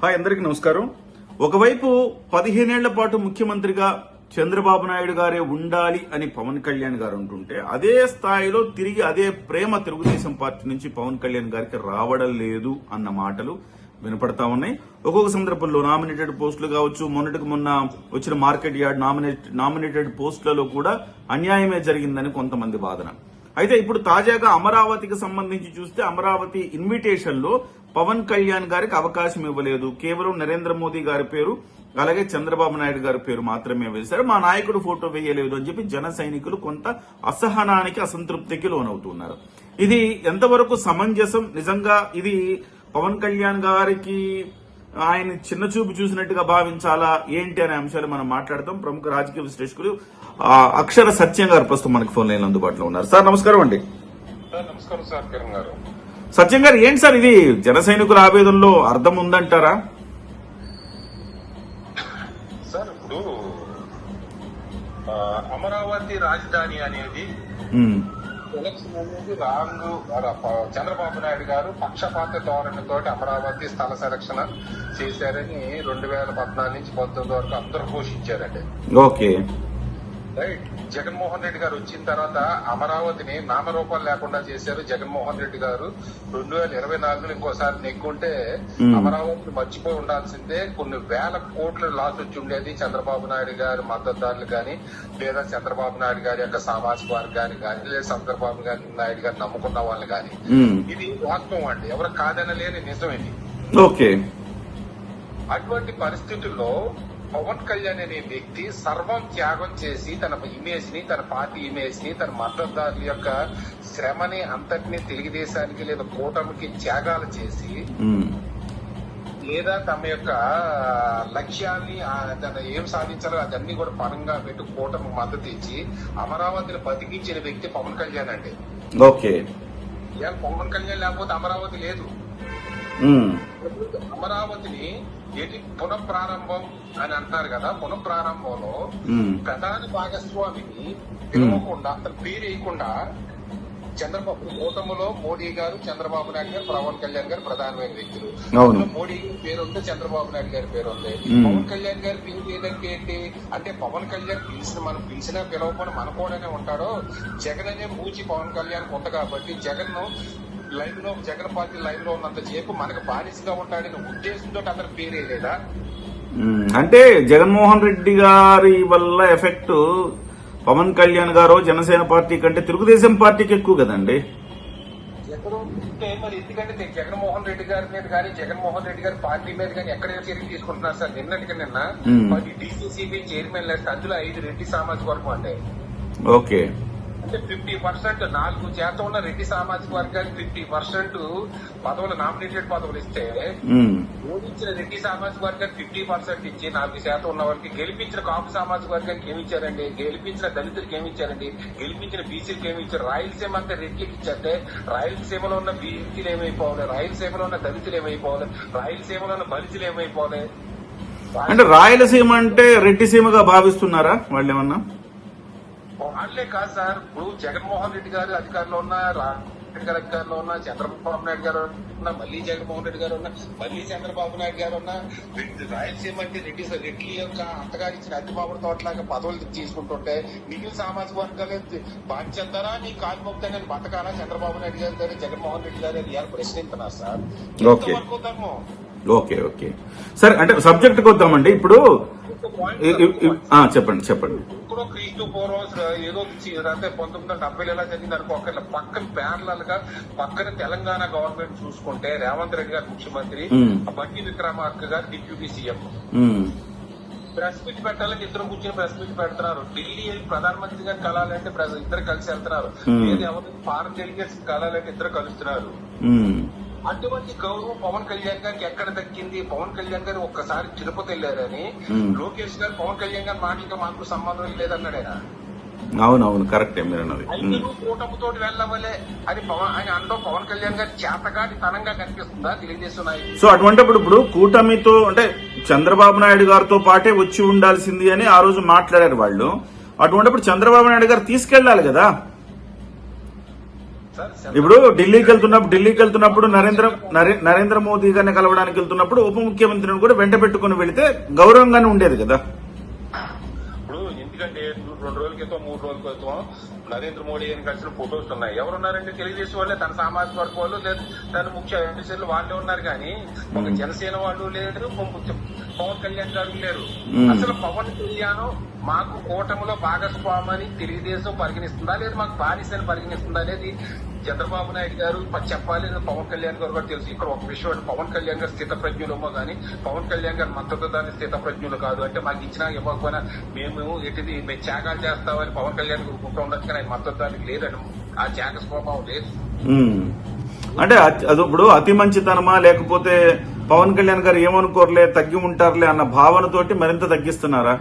Hi, అందరికీ నమస్కారం. ఒకవైపు 15 ఏళ్ల పాటు ముఖ్యమంత్రిగా చంద్రబాబు నాయుడు గారే ఉండాలి అని పవన్ కళ్యాణ్ గారు అంటుంటే, అదే స్థాయిలో తిరిగి అదే ప్రేమ తెలుగుదేశం పార్టీ నుంచి పవన్ కళ్యాణ్ గారికి రావడం లేదు అన్న మాటలు వినపడతా ఉన్నాయి. ఒక్కొక్క సందర్భంలో నామినేటెడ్ పోస్టులు కావచ్చు, మొన్నటికి మొన్న వచ్చిన మార్కెట్ యార్డ్ నామినేటెడ్ పోస్టులలో కూడా అన్యాయమే జరిగిందని కొంతమంది వాదన. అయితే ఇప్పుడు తాజాగా అమరావతికి సంబంధించి చూస్తే, అమరావతి ఇన్విటేషన్ లో పవన్ కళ్యాణ్ గారికి అవకాశం ఇవ్వలేదు. కేవలం నరేంద్ర మోదీ గారి పేరు, అలాగే చంద్రబాబు నాయుడు గారి పేరు మాత్రమే వేశారు. మా నాయకుడు ఫోటో వేయలేదు అని చెప్పి జన సైనికులు కొంత అసహనానికి, అసంతృప్తికి లోనవుతున్నారు. ఇది ఎంతవరకు సమంజసం? నిజంగా ఇది పవన్ కళ్యాణ్ గారికి ఆయన చిన్న చూపు చూసినట్టుగా భావించాలా ఏంటి అనే అంశాలు మనం మాట్లాడతాం. ప్రముఖ రాజకీయ విశ్లేషకులు అక్షర సత్యం గారు ప్రస్తుతం మనకి ఫోన్ లైన్ అందుబాటులో ఉన్నారు. సార్ నమస్కారం అండి. నమస్కారం సార్. కిరణ్ గారు, సత్యం గారు, ఏంటి సార్ ఇది జన సైనికుల ఆవేదనలో అర్థం ఉందంటారా? సార్, ఇప్పుడు అమరావతి రాజధాని అనేది ఎలక్షన్ అనేది రాంగ్. చంద్రబాబు నాయుడు గారు పక్షపాత ధోరణితో అమరావతి స్థల సంరక్షణ చేశారని 2014 నుంచి 19 వరకు అందరూ ఘోషించారండి. Okay, right. జగన్మోహన్ రెడ్డి గారు వచ్చిన తర్వాత అమరావతిని నామరూపాలు లేకుండా చేశారు. జగన్మోహన్ రెడ్డి గారు 2024లో ఇంకోసారి నెగ్గుంటే అమరావతిని మర్చిపోయి ఉండాల్సిందే. కొన్ని వేల కోట్ల లాస్ వచ్చి ఉండేది చంద్రబాబు నాయుడు గారి మద్దతుదారులు కానీ, లేదా చంద్రబాబు నాయుడు గారి యొక్క సామాజిక వర్గాన్ని కానీ, లేదా చంద్రబాబు నాయుడు గారిని నమ్ముకున్న వాళ్ళు కానీ. ఇది వాస్తవం అండి, ఎవరు కాదనలేని నిజం ఇది. ఓకే, అటువంటి పరిస్థితుల్లో పవన్ కళ్యాణ్ అనే వ్యక్తి సర్వం త్యాగం చేసి తన ఇమేజ్ ని, తన పార్టీ ఇమేజ్ ని, తన మద్దతుదారుల యొక్క శ్రమని అంతటినీ తెలుగుదేశానికి లేదా కూటమికి త్యాగాలు చేసి, లేదా తమ యొక్క లక్ష్యాన్ని ఏం సాధించాలో అదన్నీ కూడా పరంగా పెట్టి కూటమి మద్దతు ఇచ్చి అమరావతిని బతికించిన వ్యక్తి పవన్ కళ్యాణ్ అండి. ఓకే, పవన్ కళ్యాణ్ లేకపోతే అమరావతి లేదు. అమరావతిని పునఃప్రారంభం అని అంటున్నారు కదా, పునఃప్రారంభంలో ప్రధాన భాగస్వామిని పిలవకుండా, అతను పేరు వేయకుండా చంద్రబాబు కూటమిలో మోడీ గారు, చంద్రబాబు నాయుడు గారు, పవన్ కళ్యాణ్ గారు ప్రధానమైన వ్యక్తులు. మోడీ గారి పేరు ఉంది, చంద్రబాబు నాయుడు గారి పేరు ఉంది. పవన్ కళ్యాణ్ గారి పేరు ఏదంటే ఏంటి అంటే, పవన్ కళ్యాణ్ మనం పిలిచినా పిలవకుండా మన కూడానే ఉంటాడో. జగన్ అనే మూచి పవన్ కళ్యాణ్ ఉంది కాబట్టి జగన్ లైవ్ లో, జగన్ పార్టీ లైవ్ లో ఉన్నంత సేపు మనకు బానిసగా ఉంటాడని ఉద్దేశంతో అతని పేరే లేదా? అంటే జగన్మోహన్ రెడ్డి గారి వల్ల ఎఫెక్ట్ పవన్ కళ్యాణ్ గారు జనసేన పార్టీ కంటే తెలుగుదేశం పార్టీకి ఎక్కువ కదండి. ఎక్కడో ఉంటే మరి ఎందుకంటే జగన్మోహన్ రెడ్డి గారి మీద కానీ, జగన్మోహన్ రెడ్డి గారి పార్టీ మీద కానీ ఎక్కడైనా చర్యలు తీసుకుంటున్నారు సార్. నిన్న 10 DCCB చైర్మన్ లేస్తే అందులో 5 రెడ్డి సామాజిక వర్గం అండి. ఓకే, అంటే 50% 4% ఉన్న రెడ్డి సామాజిక వర్గానికి 50% పదవులు, నామినేటెడ్ పదవులు ఇస్తే, ఓడించిన రెడ్డి సామాజిక వర్గానికి 50% ఇచ్చి 4% ఉన్న వాళ్ళకి, గెలిపించిన కాపు సామాజిక వర్గానికి ఏమిచ్చారండి, గెలిపించిన దళితులకు ఏమిచ్చారండి, గెలిపించిన బీసీలకు ఏమిచ్చారు? రాయలసీమ అంతా రెడ్డికి ఇచ్చారంటే రాయలసీమలో ఉన్న బీసీలు ఏమైపోవాలి, రాయలసీమలో ఉన్న దళితులు ఏమైపోవాలి, రాయలసీమలో ఉన్న బలితులు ఏమైపోవాలి? అంటే రాయలసీమ అంటే రెడ్డి సీమగా భావిస్తున్నారా వాళ్ళు ఏమన్నా? వాళ్ళే కాదు సార్. ఇప్పుడు జగన్మోహన్ రెడ్డి గారు అధికారంలో ఉన్న, రెడ్డి గారు అధికారంలో ఉన్న, చంద్రబాబు నాయుడు గారు ఉన్న, మళ్ళీ జగన్మోహన్ రెడ్డి గారు ఉన్న, మళ్ళీ చంద్రబాబు నాయుడు గారు ఉన్న, రాయలసీమ అంటే రెడ్డి యొక్క అత్తగారు ఇచ్చిన అతిబాబు తోటలాగా పదవులు తీసుకుంటుంటే మిగిలిన సామాజిక వర్గాలు బాధ్యతరా నీ కాలుమొక్తానే బతకాలా చంద్రబాబు నాయుడు గారు గారు, జగన్మోహన్ రెడ్డి గారు ఇవాళ ప్రశ్నిస్తున్నారు సార్. ఎంతవరకు వద్దాము? ఓకే, ఓకే, సరే. అంటే సబ్జెక్ట్ కి వద్దామండి. ఇప్పుడు చెప్పండి. ఇప్పుడు క్రీస్తు పూర్వం ఏదో అంటే 1970 ఎలా జరిగింది అనుకో, పక్కన ప్యారలల్ గా పక్కన తెలంగాణ గవర్నమెంట్ చూసుకుంటే రేవంత్ రెడ్డి గారు ముఖ్యమంత్రి, బండి విక్రమార్క గారు డిప్యూటీ సీఎం. ప్రెస్ మీట్ పెట్టాలని ఇద్దరు కూర్చొని ప్రెస్ మీట్ పెడుతున్నారు. ఢిల్లీ ప్రధానమంత్రి గారిని కలాలంటే ఇద్దరు కలిసి వెళ్తున్నారు. లేదు ఎవరు ఫారెన్ డెలిగేట్స్ కలాలంటే ఇద్దరు కలుస్తున్నారు. అటువంటి గౌరవం పవన్ కళ్యాణ్ గారికి ఎక్కడ దక్కింది? పవన్ కళ్యాణ్ గారు ఒక్కసారి తిరుపతి వెళ్లారని లోకేష్ గారు పవన్ కళ్యాణ్ గారి మాటలతో మాకు సంబంధం లేదన్నాడు ఆయన. అవునవును, కరెక్టే మీరు అన్నది. కూటమితో వెళ్ళవలే అని ఆయన అంటూ పవన్ కళ్యాణ్ గారి చేతగాటి తనంగా కనిపిస్తుందా తెలుగుదేశం నాయకులు? సో అటువంటిప్పుడు ఇప్పుడు కూటమితో అంటే చంద్రబాబు నాయుడు గారితో పాటే వచ్చి ఉండాల్సింది అని ఆ రోజు మాట్లాడారు వాళ్ళు. అటువంటిప్పుడు చంద్రబాబు నాయుడు గారు తీసుకెళ్లాలి కదా. సార్ ఇప్పుడు ఢిల్లీకి వెళ్తున్నప్పుడు నరేంద్ర మోదీ గారిని కలవడానికి వెళ్తున్నప్పుడు ఉప ముఖ్యమంత్రిని కూడా వెంట పెట్టుకుని వెళితే గౌరవంగానే ఉండేది కదా. ఇప్పుడు ఎందుకంటే 2 రోజుల క్రితం 3 రోజుల క్రితం నరేంద్ర మోడీ అని కలిసిన ఫొటోస్ ఉన్నాయి. ఎవరున్నారంటే తెలుగుదేశం వాళ్ళే, తన సామాజిక వర్గ వాళ్ళు లేదు, తన ముఖ్య అధికారులు వాళ్ళే ఉన్నారు. కానీ ఒక జనసేన వాళ్ళు లేరు, పవన్ కళ్యాణ్ గారు లేరు. అసలు పవన్ కళ్యాణ్ మాకు కూటమిలో భాగస్వామని తెలుగుదేశం పరిగణిస్తుందా లేదు మాకు బానిసని పరిగణిస్తుందా అనేది చంద్రబాబు నాయుడు గారు చెప్పాలి. పవన్ కళ్యాణ్ గారు కూడా తెలుసు. ఇక్కడ ఒక విషయం అంటే పవన్ కళ్యాణ్ గారు స్థితప్రజ్ఞులమో కానీ పవన్ కళ్యాణ్ గారు మద్దతుదారుని స్థితప్రజ్ఞులు కాదు. అంటే మాకు ఇచ్చినా ఇవ్వకపోయినా మేము మేము త్యాగాలు చేస్తామని పవన్ కళ్యాణ్ గుర్తు ఉండొచ్చు, కానీ ఆయన మద్దతుదారునికి లేదని ఆ త్యాగ స్వభావం లేదు. అంటే అది ఇప్పుడు అతి మంచితనమా లేకపోతే పవన్ కళ్యాణ్ గారు ఏమనుకోరలే తగ్గి ఉంటారులే అన్న భావనతోటి మరింత తగ్గిస్తున్నారా?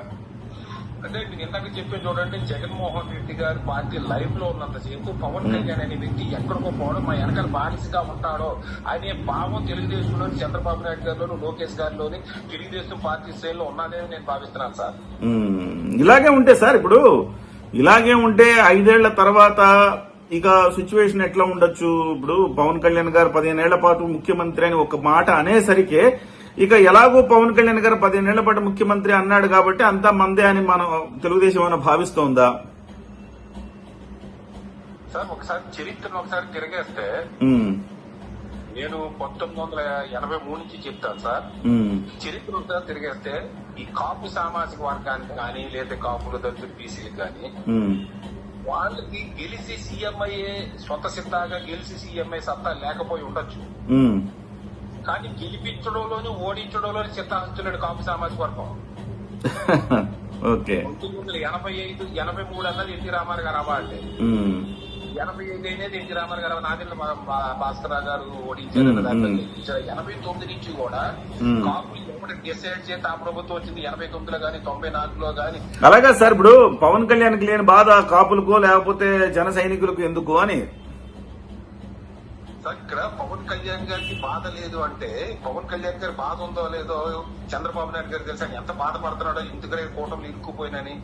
అంటే నేను ఇందాక చెప్పే చూడండి, జగన్మోహన్ రెడ్డి గారి పార్టీ లైవ్ లో ఉన్నంతసేపు పవన్ కళ్యాణ్ అనే వ్యక్తి ఎక్కడికో పోవడం, మా వెనకాల బానిసగా ఉంటాడో అనే భావం తెలుగుదేశంలోని చంద్రబాబు నాయుడు గారిలోను లోకేష్ గారిలోని తెలుగుదేశం పార్టీ శ్రేణిలో ఉన్నదని నేను భావిస్తున్నాను సార్. ఇలాగే ఉంటే సార్, ఇప్పుడు ఇలాగే ఉంటే 5 ఏళ్ల తర్వాత ఇక సిచ్యువేషన్ ఎట్లా ఉండొచ్చు? ఇప్పుడు పవన్ కళ్యాణ్ గారు 15 ఏళ్ల పాటు ముఖ్యమంత్రి అని ఒక మాట అనేసరికి ఇక ఎలాగో పవన్ కళ్యాణ్ గారు 15 ఏళ్ల పాటు ముఖ్యమంత్రి అన్నాడు కాబట్టి అంతా మందే అని మనం తెలుగుదేశం అని భావిస్తోందా? సార్ ఒకసారి చరిత్రను ఒకసారి తిరిగేస్తే నేను 1983 నుంచి చెప్తాను సార్. చరిత్ర ఒకసారి తిరిగేస్తే ఈ కాపు సామాజిక వర్గానికి కానీ లేదా కాపులు దళితులు బీసీలకు కానీ వాళ్ళకి గెలిచి సీఎం అయ్యే స్వత సిద్ధంగా గెలిచి సీఎం అయ్యే సత్తా లేకపోయి ఉండొచ్చు, కానీ గెలిపించడంలోని ఓడించడంలోని చిత్తహస్తులేడు కాపు సామాజిక వర్గం. 1985, 83 అన్నది ఎన్టీ రామారావు గారు అవార్డు, 85 అనేది ఎన్టీ రామారావు గారు నాదిళ్ళ భాస్కర్ గారు ఓడించారు. 89 నుంచి కూడా కాపులు ఎవరికి డిసైడ్ చేస్తే ఆ ప్రభుత్వం వచ్చింది 89లో గానీ 94లో గానీ. అలాగే సార్, ఇప్పుడు పవన్ కళ్యాణ్కి లేని బాధ కాపులకో లేకపోతే జన సైనికులకు ఎందుకు అని సార్ ఇక్కడ పవన్ కళ్యాణ్ గారికి బాధ లేదు అంటే పవన్ కళ్యాణ్ గారి బాధ ఉందో లేదో చంద్రబాబు నాయుడు గారు తెలుసా ఎంత బాధపడుతున్నాడో ఇంటికి కూటమి ఇరుక్కుపోయినని.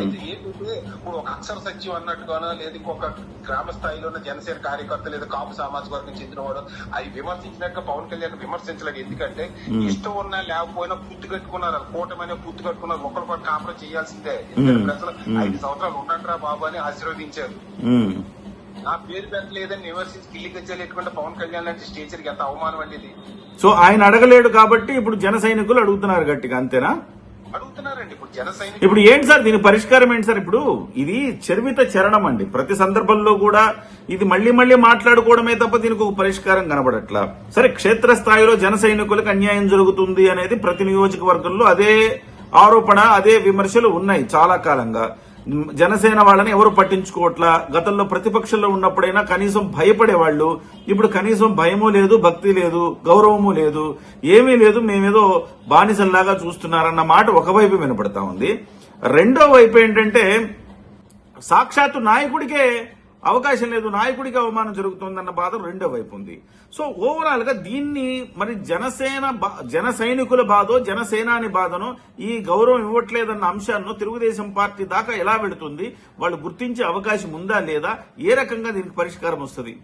అయితే ఏంటంటే ఇప్పుడు ఒక అక్షర సత్యం అన్నట్టుగానో లేదా ఇంకొక గ్రామ స్థాయిలో ఉన్న జనసేన కార్యకర్త లేదా కాపు సామాజిక వర్గం చెందినవాడు అవి విమర్శించినాక పవన్ కళ్యాణ్ విమర్శించలేదు. ఎందుకంటే ఇష్టం ఉన్నా లేకపోయినా పూర్తి కట్టుకున్నారు, కూటమి అనే పూర్తి కట్టుకున్నారు, ఒకరికొకరు కాపురం చేయాల్సిందే. ప్రజలు 5 సంవత్సరాలు ఉన్నట్రా బాబు అని ఆశీర్వదించారు. నా పేరు పెట్టలేదని విమర్శించి కిల్లి గజ్జలు ఎట్టుకుంటే పవన్ కళ్యాణ్ లాంటి స్టేచర్కి ఎంత అవమానం అండి ఇది. సో ఆయన అడగలేడు కాబట్టి ఇప్పుడు జన సైనికులు అడుగుతున్నారు గట్టిగా, అంతేనా? అడుగుతున్నారండి ఇప్పుడు జన సైనికులు. ఇప్పుడు ఏంటి సార్ దీని పరిష్కారం ఏంటి సార్? ఇప్పుడు ఇది చరివిత చరణం అండి, ప్రతి సందర్భంలో కూడా ఇది మళ్లీ మాట్లాడుకోవడమే తప్ప దీనికి ఒక పరిష్కారం కనబడట్లా. సరే, క్షేత్రస్థాయిలో జన సైనికులకు అన్యాయం జరుగుతుంది అనేది ప్రతి నియోజకవర్గంలో అదే ఆరోపణ అదే విమర్శలు ఉన్నాయి చాలా కాలంగా. జనసేన వాళ్ళని ఎవరు పట్టించుకోవట్లా. గతంలో ప్రతిపక్షంలో ఉన్నప్పుడైనా కనీసం భయపడేవాళ్లు, ఇప్పుడు కనీసం భయమూ లేదు, భక్తి లేదు, గౌరవము లేదు, ఏమీ లేదు, మేమేదో బానిసల్లాగా చూస్తున్నారన్న మాట ఒకవైపు వినపడతా ఉంది. రెండో వైపు ఏంటంటే సాక్షాత్తు నాయకుడికే అవకాశం లేదు, నాయకుడికి అవమానం జరుగుతుందన్న బాధ రెండో వైపు ఉంది. సో ఓవరాల్ గా దీన్ని మరి జన సైనికుల బాధో జనసేనాని బాధను ఈ గౌరవం ఇవ్వట్లేదన్న అంశాన్ని తెలుగుదేశం పార్టీ దాకా ఎలా వెళుతుంది? వాళ్ళు గుర్తించే అవకాశం ఉందా లేదా? ఏ రకంగా దీనికి పరిష్కారం వస్తుంది?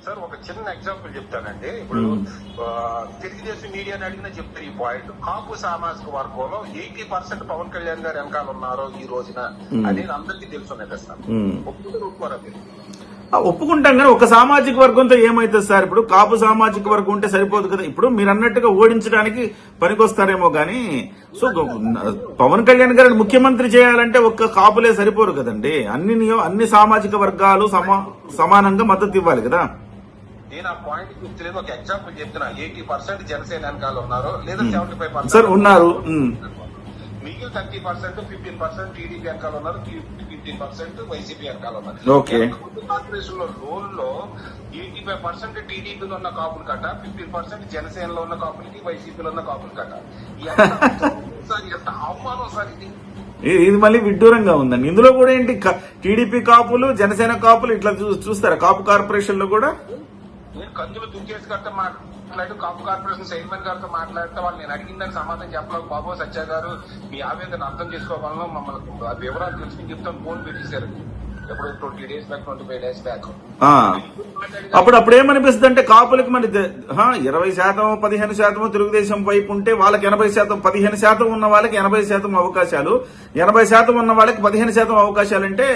సార్ ఒక చిన్న ఎగ్జాంపుల్ చెప్తానండి. ఇప్పుడు తెలుగుదేశం మీడియాని అడిగినా చెప్తారు ఈ పాయింట్. కాపు సామాజిక వర్గంలో 80% పవన్ కళ్యాణ్ గారు వెనకాల ఉన్నారో ఈ రోజున అనేది అందరికీ తెలుసున్నాయి కదా సార్. ఒప్పుకోరా మీరు? ఒప్పుకుంటాం కానీ ఒక సామాజిక వర్గంతో ఏమైతుంది సార్? ఇప్పుడు కాపు సామాజిక వర్గం ఉంటే సరిపోదు కదా. ఇప్పుడు మీరు అన్నట్టుగా ఓడించడానికి పనికొస్తారేమో గానీ, సో పవన్ కళ్యాణ్ గారిని ముఖ్యమంత్రి చేయాలంటే ఒక్క కాపులే సరిపోరు కదండి. అన్ని సామాజిక వర్గాలు సమానంగా మద్దతు ఇవ్వాలి కదా. నేను ఆ పాయింట్ గుర్తులేదు, ఒక ఎగ్జాంపుల్ చెప్తున్నా. 80% జనసేన వెనకాల ఉన్నారో లేదా 75% సార్ ఉన్నారు, మిగిలిన 30% 15% టీడీపీ వెనకాల ఉన్నారు, 15% వైసీపీ వెనకాల ఉన్నారు. కార్పొరేషన్ లో లోన్లో 85% టీడీపీలో ఉన్న కాపులు కట్ట, 15% జనసేనలో ఉన్న కాపులకి వైసీపీలో ఉన్న కాపులు కట్ట. ఎంత అవమానం సార్ ఇది. ఇది మళ్ళీ విడ్డూరంగా ఉందండి. ఇందులో కూడా ఏంటి టీడీపీ కాపులు జనసేన కాపులు ఇట్లా చూస్తారా? కాపు కార్పొరేషన్ లో కూడా నేను కందులు దుక్కేసి కట్ట మాట్లాడి కాపు కార్పొరేషన్ చైర్మన్ గారితో మాట్లాడితే వాళ్ళు నేను అడిగిన దానికి సమాధానం చెప్పలేదు. బాబు సత్య గారు మీ ఆవేదన అర్థం చేసుకోగలను, మమ్మల్ని వివరాలు తెలుసుకుని చెప్తాను ఫోన్ పెట్టేశారు. ఎప్పుడు 20 days బ్యాక్ 25 days బ్యాక్ ఆ. అప్పుడు ఏమనిపిస్తుంది అంటే కాపులకి మరి 20% 15% తెలుగుదేశం వైపు ఉంటే వాళ్ళకి 80%, 15% ఉన్న వాళ్ళకి 80% అవకాశాలు, 80% ఉన్న వాళ్ళకి 15% అవకాశాలు అంటే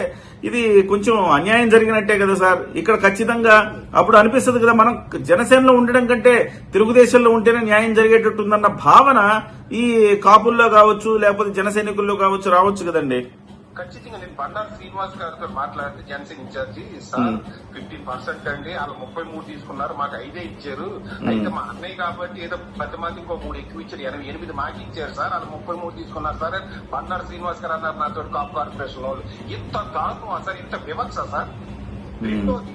ఇది కొంచెం అన్యాయం జరిగినట్టే కదా సార్. ఇక్కడ ఖచ్చితంగా అప్పుడు అనిపిస్తుంది కదా, మనం జనసేనలో ఉండడం కంటే తెలుగుదేశంలో ఉంటేనే న్యాయం జరిగేటట్టుందన్న భావన ఈ కాపుల్లో కావచ్చు లేకపోతే జన సైనికుల్లో కావచ్చు రావచ్చు కదండి. ఖచ్చితంగా నేను బండారు శ్రీనివాస్ గారితో మాట్లాడితే జనసేన ఇన్ఛార్జి సార్ 15% అండి, వాళ్ళు 33 తీసుకున్నారు, మాకు 5 ఇచ్చారు, అయితే మా అన్నయ్య కాబట్టి ఏదో 10 మంది ఇంకో 3 ఎక్కువ ఇచ్చారు, 8 మాకు ఇచ్చారు సార్, వాళ్ళు 33 తీసుకున్నారు సార్ బండారు శ్రీనివాస్ గారు అన్నారు నాతో కాపు కార్పొరేషన్ వాళ్ళు. ఇంత దారుణం సార్, ఇంత వివక్ష సార్. రెండోది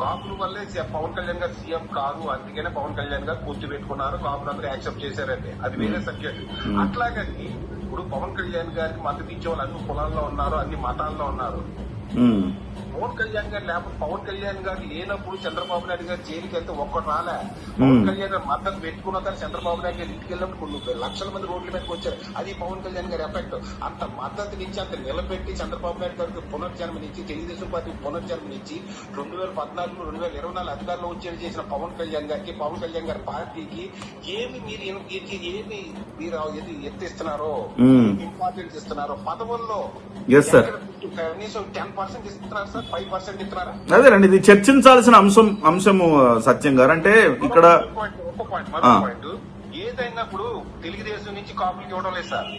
కాపుల వల్లే పవన్ కళ్యాణ్ గారు సీఎం కాదు, అందుకనే పవన్ కళ్యాణ్ గారు పొత్తు పెట్టుకున్నారు, కాపులందరూ యాక్సెప్ట్ చేశారండి, అది వేరే సబ్జెక్ట్. అట్లాగని ఇప్పుడు పవన్ కళ్యాణ్ గారికి మద్దతు ఇచ్చే వాళ్ళు అన్ని కులాల్లో ఉన్నారు, అన్ని మతాల్లో ఉన్నారు. పవన్ కళ్యాణ్ గారు లేకపోతే పవన్ కళ్యాణ్ గారు లేనప్పుడు చంద్రబాబు నాయుడు గారు జైలుకి వెళ్తే ఒక్కటి రాలే. పవన్ కళ్యాణ్ గారు మద్దతు పెట్టుకున్న తర్వాత చంద్రబాబు నాయుడు గారు ఇంటికి వెళ్ళినప్పుడు కొన్ని లక్షల మంది రోడ్ల మీదకి వచ్చారు, అది పవన్ కళ్యాణ్ గారి ఎఫెక్ట్. అంత మద్దతునిచ్చి అంత నిలబెట్టి చంద్రబాబు నాయుడు గారికి పునర్జన్మనిచ్చి తెలుగుదేశం పార్టీకి పునర్జన్మనిచ్చి 2014, 2024 అధికారంలో వచ్చేది చేసిన పవన్ కళ్యాణ్ గారికి, పవన్ కళ్యాణ్ గారి పార్టీకి ఏమి మీరు ఎత్తిస్తున్నారో, ఇంపార్టెన్స్ ఇస్తున్నారో పదవుల్లో కనీసం 10% ఇస్తున్నారు సార్, 5% ఇస్తున్నారా? అదేనండి, ఇది చర్చించాల్సిన అంశము సత్యం గారు. అంటే ఇక్కడ పాయింట్ ఏదైనా ఇప్పుడు తెలుగుదేశం నుంచి కాపులకి ఇవ్వడం లేదు సార్,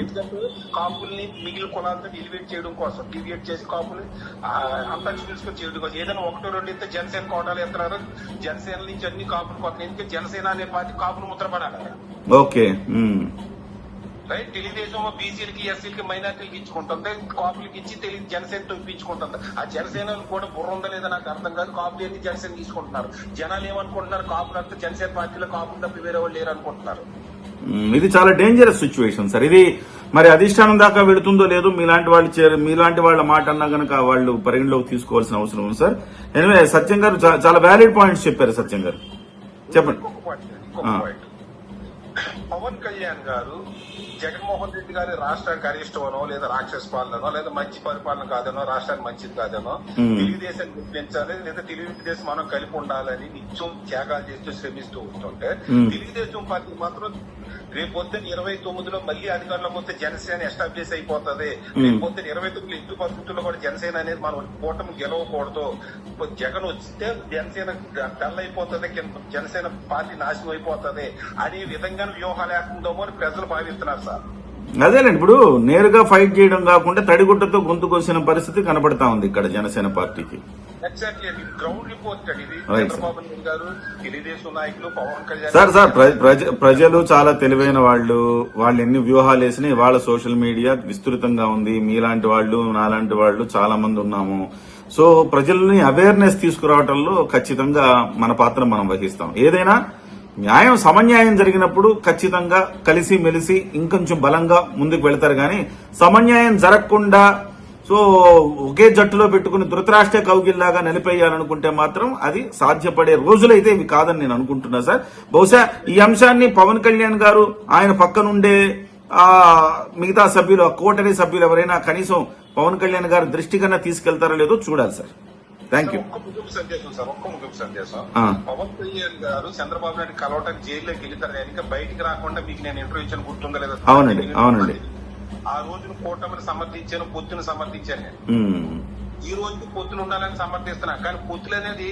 ఎందుకంటే కాపుల్ని మిగిలిన కులాలతో ఎలివేట్ చేయడం కోసం, డివియేట్ చేసి కాపుల్ని అంతా తీసుకొని చేయడం కోసం. ఏదైనా 1-2 ఇస్తే జనసేన కోటాలు ఎత్తున్నారు, జనసేన నుంచి అన్ని కాపులు కొత్త, ఎందుకంటే జనసేన అనే పార్టీ కాపులు ముద్రపడాలి. ఓకే రైట్, తెలుగుదేశం బీసీలకి, ఎస్సీలకి, మైనార్టీలకి ఇచ్చుకుంటుంది, కాపులకి ఇచ్చి జనసేనతో ఇప్పించుకుంటుంది. ఆ జనసేన కూడా బుర్ర ఉందా లేదా నాకు అర్థం కాదు, కాపులు ఏంటి జనసేన తీసుకుంటున్నారు. జనాలు ఏమనుకుంటున్నారు, కాపులు అంతా జనసేన పార్టీలో కాపులు తప్పి వేరే వాళ్ళు లేరు అనుకుంటున్నారు. ఇది చాలా డేంజరస్ సిచ్యువేషన్ సార్. ఇది మరి అధిష్టానం దాకా వెళుతుందో లేదో మీలాంటి వాళ్ళ మాట అన్నా గనక వాళ్ళు పరిగణలోకి తీసుకోవాల్సిన అవసరం ఉంది సార్. ఎనివే సత్యం గారు చాలా వ్యాలిడ్ పాయింట్స్ చెప్పారు. సత్యం గారు చెప్పండి. పవన్ కళ్యాణ్ గారు జగన్మోహన్ రెడ్డి గారి రాష్ట్రానికి అరిష్టమనో లేదా రాక్షస పాలనో లేదా మంచి పరిపాలన కాదనో, రాష్ట్రానికి మంచిది కాదనో, తెలుగుదేశాన్ని పెంచాలి లేదా తెలుగుదేశం మనం కలిపి ఉండాలని నిత్యం త్యాగాలు చేస్తూ శ్రమిస్తూ ఉంటుంటే, తెలుగుదేశం పార్టీ మాత్రం రేపు పొద్దున్న 29లో మళ్ళీ అధికారంలోకి వస్తే జనసేన ఎస్టాబ్లిష్ అయిపోతుంది, రేపు పొద్దున్న 29 ఎత్తు పరిస్థితుల్లో కూడా జనసేన అనేది మనం కూటమి గెలవకూడదు, జగన్ వస్తే జనసేన డల్ అయిపోతుంది, జనసేన పార్టీ నాశనం అయిపోతుంది అనే విధంగా వ్యూహాలు వేస్తుందేమో అని ప్రజలు భావిస్తున్నారు సార్. అదేనండి, ఇప్పుడు నేరుగా ఫైట్ చేయడం కాకుండా తడిగుడ్డతో గొంతు కోసిన పరిస్థితి కనబడతా ఉంది ఇక్కడ జనసేన పార్టీకి. ఎగ్జాక్ట్లీ, అది గ్రౌండ్ రిపోర్ట్ అండి. ఇది చంద్రబాబు నాయుడు గారు, తెలుగుదేశం నాయకులు, పవన్ కళ్యాణ్ సార్ ప్రజలు చాలా తెలివైన వాళ్ళు ఎన్ని వ్యూహాలు వేసినాయి. వాళ్ళ సోషల్ మీడియా విస్తృతంగా ఉంది. మీలాంటి వాళ్ళు, నాలాంటి వాళ్ళు చాలా మంది ఉన్నాము. సో ప్రజల్ని అవేర్నెస్ తీసుకురావడంలో ఖచ్చితంగా మన పాత్ర మనం వహిస్తాం. ఏదైనా న్యాయం సమన్యాయం జరిగినప్పుడు ఖచ్చితంగా కలిసి మెలిసి ఇంకొంచెం బలంగా ముందుకు వెళతారు. కానీ సమన్యాయం జరగకుండా సో ఒకే జట్టులో పెట్టుకుని ధృతరాష్ట్ర కౌగిల్లాగా నిలిపేయాలనుకుంటే మాత్రం అది సాధ్యపడే రోజులైతే ఇవి కాదని నేను అనుకుంటున్నా సార్. బహుశా ఈ అంశాన్ని పవన్ కళ్యాణ్ గారు ఆయన పక్కనుండే మిగతా సభ్యులు, కోటరీ సభ్యులు ఎవరైనా కనీసం పవన్ కళ్యాణ్ గారి దృష్టి కన్నా తీసుకెళ్తారో లేదో చూడాలి సార్. Thank you. ఒక్క ముగింపు సందేశం. పవన్ కళ్యాణ్ గారు చంద్రబాబు నాయుడు కలవటానికి జైల్లోకి వెళ్తారు, ఇంకా బయటికి రాకుండా మీకు నేను ఇంటర్వ్యూ ఇచ్చాను, గుర్తుందా లేదా? అవునండి. ఆ రోజున కూటమిని సమర్థించాను, పొత్తును సమర్థించాను నేను. ఈ రోజుకి పొత్తులు ఉండాలని సమర్థిస్తున్నా, కానీ పొత్తులు అనేది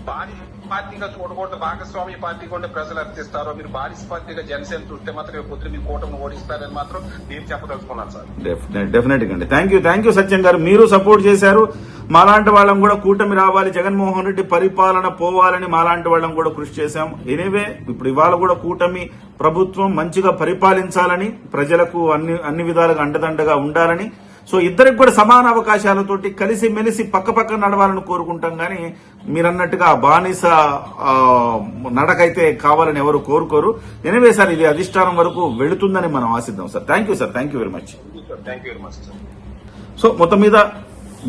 బానిస పార్టీగా చూడకూడదు, భాగస్వామ్య పార్టీగా ఉండే ప్రజలు అర్థిస్తారో, మీరు బానిస పార్టీగా జనసేన చూస్తే మాత్రం పొత్తులు మీ కూటమిని ఓడిస్తారని మాత్రం నేను చెప్పదలుచుకున్నాను సార్. డెఫినెట్ గా అండి. థ్యాంక్ యూ సత్యం గారు, మీరు సపోర్ట్ చేశారు. మాలాంటి వాళ్ళం కూడా కూటమి రావాలి, జగన్మోహన్ రెడ్డి పరిపాలన పోవాలని మాలాంటి వాళ్ళం కూడా కృషి చేశాం. ఎనీవే ఇప్పుడు ఇవాళ కూడా కూటమి ప్రభుత్వం మంచిగా పరిపాలించాలని, ప్రజలకు అన్ని విధాలుగా అండదండగా ఉండాలని, సో ఇద్దరికి కూడా సమాన అవకాశాలతోటి కలిసి మెలిసి పక్క నడవాలని కోరుకుంటాం. కానీ మీరన్నట్టుగా బానిస నడకైతే కావాలని ఎవరు కోరుకోరు. ఎనివే సార్, ఇది అధిష్టానం వరకు వెళుతుందని మనం ఆశిద్దాం sir. Thank you sir, thank you very much. So మొత్తం మీద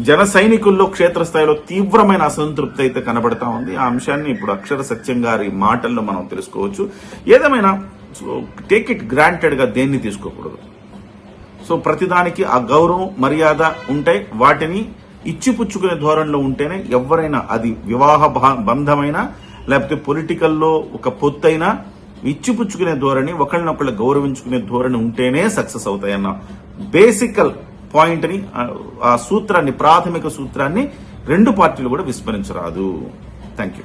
జన సైనికుల్లో క్షేత్రస్థాయిలో తీవ్రమైన అసంతృప్తి అయితే కనబడతా ఉంది. ఆ అంశాన్ని ఇప్పుడు అక్షర సత్యం గారి మాటల్లో మనం తెలుసుకోవచ్చు. ఏదేమైనా టేక్ ఇట్ గ్రాంటెడ్ గా దేన్ని తీసుకోకూడదు. సో ప్రతిదానికి ఆ గౌరవం, మర్యాద ఉంటాయి. వాటిని ఇచ్చిపుచ్చుకునే ధోరణిలో ఉంటేనే ఎవరైనా, అది వివాహ బంధమైనా లేకపోతే పొలిటికల్లో ఒక పొత్తైనా, ఇచ్చిపుచ్చుకునే ధోరణి, ఒకళ్ళనొకళ్ళు గౌరవించుకునే ధోరణి ఉంటేనే సక్సెస్ అవుతాయన్న బేసికల్ పాయింట్ ని, ఆ సూత్రాన్ని, ప్రాథమిక సూత్రాన్ని రెండు పార్టీలు కూడా విస్మరించరాదు. Thank you.